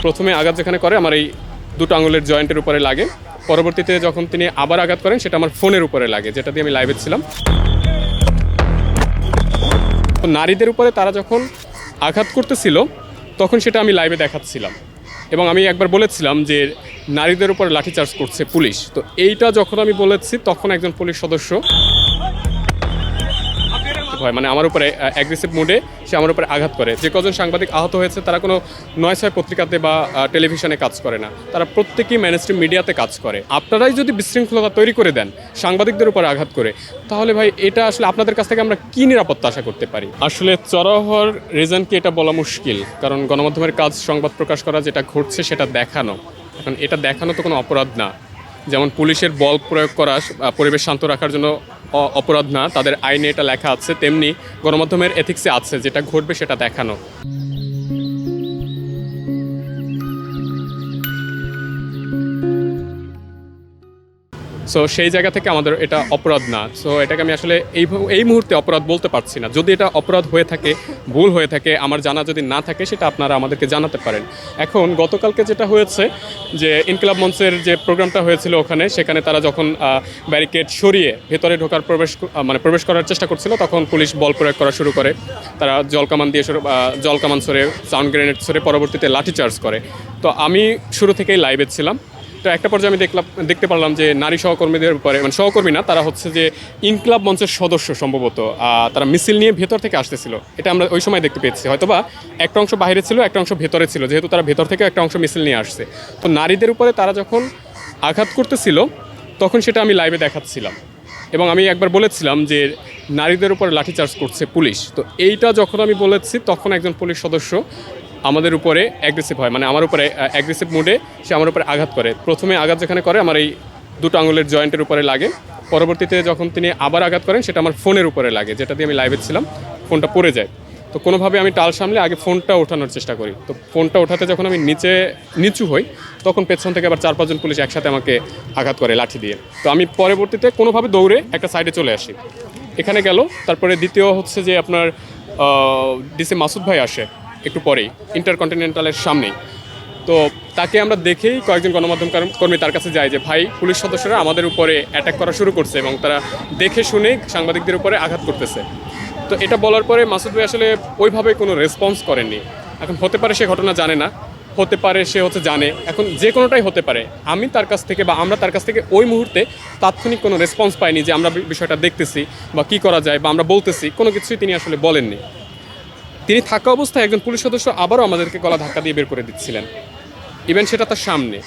প্রথমে আঘাত যেখানে করে আমার এই দুটো আঙুলের জয়েন্টের উপরে লাগে, পরবর্তীতে যখন তিনি আবার আঘাত করেন সেটা আমার ফোনের উপরে লাগে, যেটা দিয়ে আমি লাইভে ছিলাম। তো নারীদের উপরে তারা যখন আঘাত করতেছিল তখন সেটা আমি লাইভে দেখাচ্ছিলাম এবং আমি একবার বলেছিলাম যে নারীদের উপর লাঠিচার্জ করছে পুলিশ। তো এইটা যখন আমি বলেছি তখন একজন পুলিশ সদস্য মানে আমার উপরে অ্যাগ্রেসিভ মুডে সে আমার উপরে আঘাত করে। যে কজন সাংবাদিক আহত হয়েছে তারা কোনো ৯/৬ পত্রিকাতে বা টেলিভিশনে কাজ করে না, তারা প্রত্যেকেই মেইনস্ট্রিম মিডিয়াতে কাজ করে। আপনারাই যদি বিশৃঙ্খলতা তৈরি করে দেন সাংবাদিকদের উপর আঘাত করে, তাহলে ভাই এটা আসলে আপনাদের কাছ থেকে আমরা কী নিরাপত্তা আশা করতে পারি? আসলে চড়াও হওয়ার রিজন কি এটা বলা মুশকিল, কারণ গণমাধ্যমের কাজ সংবাদ প্রকাশ করা, যেটা ঘটছে সেটা দেখানো। এখন এটা দেখানো তো কোনো অপরাধ না, যেমন পুলিশের বল প্রয়োগ করা পরিবেশ শান্ত রাখার জন্য অপরাধ না, তাদের আইনে এটা লেখা আছে, তেমনি গণমাধ্যমের এথিক্সে আছে যেটা ঘটবে সেটা দেখানো। সো সেই জায়গা থেকে আমাদের এটা অপরাধ না। সো এটাকে আমি আসলে এই মুহূর্তে অপরাধ বলতে পারছি না। যদি এটা অপরাধ হয়ে থাকে, ভুল হয়ে থাকে, আমার জানা যদি না থাকে, সেটা আপনারা আমাদেরকে জানাতে পারেন। এখন গতকালকে যেটা হয়েছে যে ইনকিলাব মঞ্চের যে প্রোগ্রামটা হয়েছিল সেখানে তারা যখন ব্যারিকেড সরিয়ে ভেতরে প্রবেশ করার চেষ্টা করছিল, তখন পুলিশ বল প্রয়োগ করা শুরু করে। তারা জলকামান ছড়ে, সাউন্ড গ্রেনেড ছড়ে, পরবর্তীতে লাঠিচার্জ করে। তো আমি শুরু থেকেই লাইভে ছিলাম। তো একটা পর্যায়ে আমি দেখতে পারলাম যে নারী সহকর্মীদের উপরে, মানে সহকর্মী না, তারা হচ্ছে যে ইনকিলাব মঞ্চের সদস্য সম্ভবত, তারা মিছিল নিয়ে ভেতর থেকে আসতেছিল। এটা আমরা ওই সময় দেখতে পেয়েছি। হয়তোবা একটা অংশ বাইরে ছিল, একটা অংশ ভেতরে ছিল, যেহেতু তারা ভেতর থেকে একটা অংশ মিছিল নিয়ে আসছে। তো নারীদের উপরে তারা যখন আঘাত করতেছিল তখন সেটা আমি লাইভে দেখাচ্ছিলাম এবং আমি একবার বলেছিলাম যে নারীদের উপর লাঠিচার্জ করছে পুলিশ। তো এইটা যখন আমি বলেছি তখন একজন পুলিশ সদস্য আমাদের উপরে অ্যাগ্রেসিভ হয়, মানে আমার উপরে অ্যাগ্রেসিভ মুডে সে আমার উপরে আঘাত করে। প্রথমে আঘাত যেখানে করে আমার এই দুটো আঙুলের জয়েন্টের উপরে লাগে, পরবর্তীতে যখন তিনি আবার আঘাত করেন সেটা আমার ফোনের উপরে লাগে, যেটা দিয়ে আমি লাইভে ছিলাম। ফোনটা পড়ে যায়। তো কোনোভাবে আমি টাল সামলে আগে ফোনটা ওঠানোর চেষ্টা করি। তো ফোনটা ওঠাতে যখন আমি নিচু হই, তখন পেছন থেকে আবার ৪-৫ জন পুলিশ একসাথে আমাকে আঘাত করে লাঠি দিয়ে। তো আমি পরবর্তীতে কোনোভাবে দৌড়ে একটা সাইডে চলে আসি। এখানে গেল। তারপরে দ্বিতীয় হচ্ছে যে আপনার ডিসি মাসুদ ভাই আসে একটু পরেই, ইন্টারকন্টিনেন্টালের সামনেই। তো তাকে আমরা দেখেই কয়েকজন গণমাধ্যম কর্মী তার কাছে যায় যে ভাই, পুলিশ সদস্যরা আমাদের উপরে অ্যাটাক করা শুরু করছে এবং তারা দেখে শুনে সাংবাদিকদের উপরে আঘাত করতেছে। তো এটা বলার পরে মাসুদ ভাই আসলে ওইভাবে কোনো রেসপন্স করেননি। এখন হতে পারে সে ঘটনা জানে না, হতে পারে সে জানে, এখন যে কোনোটাই হতে পারে। আমি তার কাছ থেকে বা আমরা তার কাছ থেকে ওই মুহূর্তে তাৎক্ষণিক কোনো রেসপন্স পাইনি যে আমরা বিষয়টা দেখতেছি বা কী করা যায় বা আমরা বলতেছি, কোনো কিছুই তিনি আসলে বলেননি। তিনি থাকা অবস্থায় একজন পুলিশ সদস্য আবারও আমাদেরকে গলা ধাক্কা দিয়ে বের করে দিচ্ছিলেন, ইভেন সেটা তার সামনে।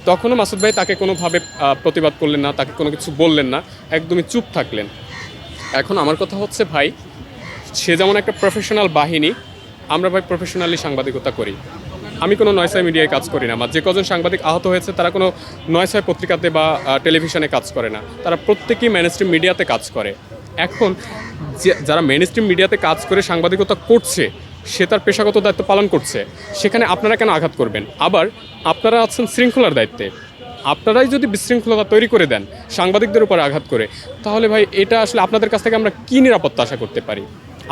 তখনও মাসুদ ভাই তাকে কোনোভাবে প্রতিবাদ করলেন না, তাকে কোনো কিছু বললেন না, একদমই চুপ থাকলেন। এখন আমার কথা হচ্ছে ভাই, সে যেমন একটা প্রফেশনাল বাহিনী, আমরা ভাই প্রফেশনালি সাংবাদিকতা করি। আমি কোনো ৯/৬ মিডিয়ায় কাজ করি না। যে কজন সাংবাদিক আহত হয়েছে তারা কোনো ৯/৬ পত্রিকাতে বা টেলিভিশনে কাজ করে না, তারা প্রত্যেকেই মেইনস্ট্রিম মিডিয়াতে কাজ করে। এখন যারা মেইনস্ট্রিম মিডিয়াতে কাজ করে সাংবাদিকতা করছে, সে তার পেশাগত দায়িত্ব পালন করছে, সেখানে আপনারা কেন আঘাত করবেন? আবার আপনারা আছেন শৃঙ্খলার দায়িত্বে, আপনারাই যদি বিশৃঙ্খলতা তৈরি করে দেন সাংবাদিকদের উপর আঘাত করে, তাহলে ভাই এটা আসলে আপনাদের কাছ থেকে আমরা কী নিরাপত্তা আশা করতে পারি?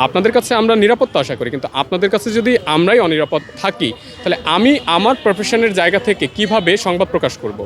আপনাদের কাছে আমরা নিরাপত্তা আশা করি, কিন্তু আপনাদের কাছে যদি আমরাই অনিরাপদ থাকি, তাহলে আমি আমার প্রফেশনের জায়গা থেকে কিভাবে সংবাদ প্রকাশ করব?